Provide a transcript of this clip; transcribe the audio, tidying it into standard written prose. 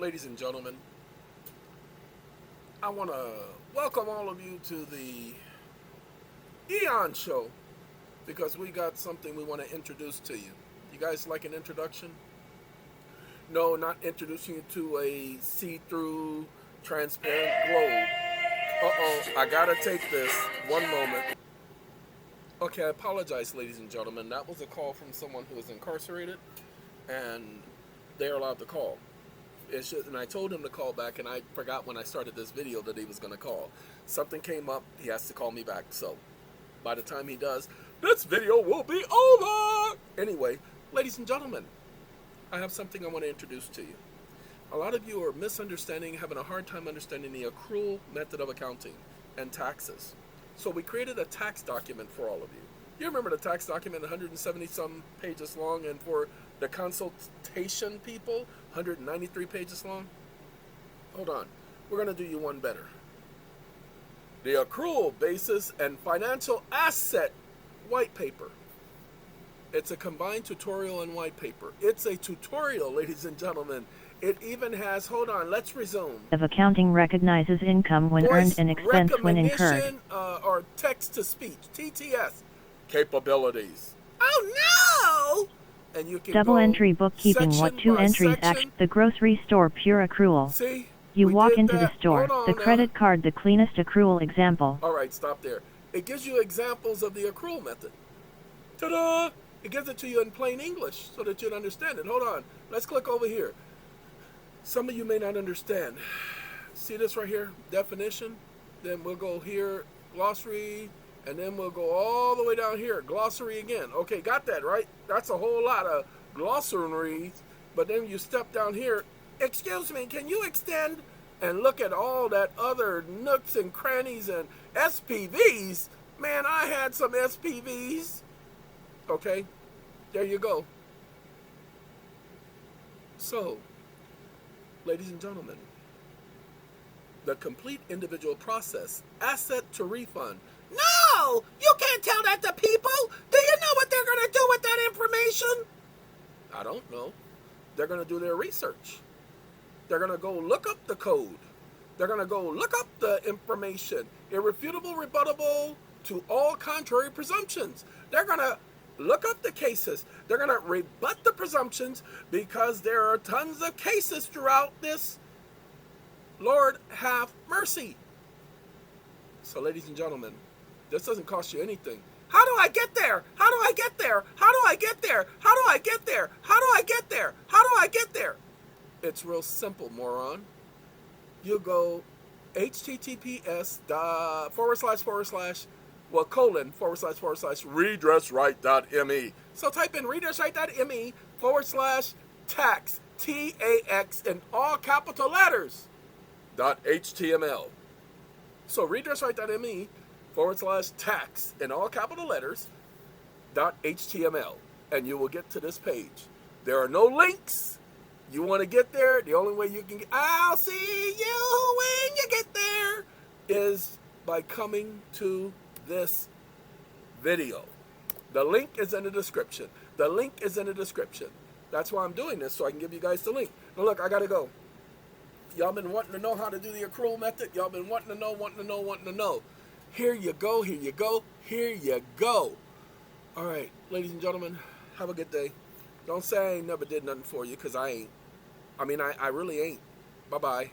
ladies and gentlemen, I want to welcome all of you to the EeoN show because we got something we want to introduce to you. You guys like an introduction? No, not introducing you to a see-through, transparent globe. I gotta take this. One moment. Okay, I apologize, ladies and gentlemen. That was a call from someone who is incarcerated, and they're allowed to call. And I told him to call back, and I forgot when I started this video that he was going to call. Something came up. He has to call me back. So by the time he does, this video will be over. Anyway, ladies and gentlemen, I have something I want to introduce to you. A lot of you are misunderstanding, having a hard time understanding the accrual method of accounting and taxes. So we created a tax document for all of you. You remember the tax document, 170 some pages long, and for the consultation people, 193 pages long? Hold on. We're going to do you one better. The accrual basis and financial asset white paper. It's a combined tutorial and white paper. It's a tutorial, ladies and gentlemen. It even has, hold on, let's resume. Of accounting recognizes income when earned and expense when incurred. Or text-to-speech, TTS, capabilities. Oh no! And you can Double entry bookkeeping. What two entries act? The grocery store pure accrual. See? You walk into the store. The credit card, the cleanest accrual example. Alright, stop there. It gives you examples of the accrual method. Ta-da! It gives it to you in plain English so that you'd understand it. Hold on. Let's click over here. Some of you may not understand. See this right here? Definition. Then we'll go here, glossary, and then we'll go all the way down here, glossary again. Okay, got that, right? That's a whole lot of glossaries. But then you step down here. Excuse me, can you extend and look at all that other nooks and crannies and SPVs? Man, I had some SPVs. Okay, there you go. So, ladies and gentlemen, the complete individual process, asset to refund. No! You can't tell that to people! Do you know what they're going to do with that information? I don't know. They're going to do their research. They're going to go look up the code. They're going to go look up the information. Irrefutable, rebuttable to all contrary presumptions. They're going to look up the cases. They're going to rebut the presumptions because there are tons of cases throughout this. Lord, have mercy. So, ladies and gentlemen, this doesn't cost you anything. How do I get there? How do I get there? How do I get there? How do I get there? How do I get there? How do I get there? It's real simple, moron. You go https //redressright.me. So type in redressright.me /tax, TAX, in all capital letters, .html. So redressright.me /tax, in all capital letters, .html. And you will get to this page. There are no links. You want to get there, the only way you can get, I'll see you when you get there, is by coming to this video. The link is in the description. The link is in the description. That's why I'm doing this, so I can give you guys the link. Now look, I gotta go. Y'all been wanting to know how to do the accrual method. Y'all been wanting to know. Here you go, here you go, here you go. All right, ladies and gentlemen, have a good day. Don't say I ain't never did nothing for you, because I ain't. I mean, I really ain't. Bye-bye.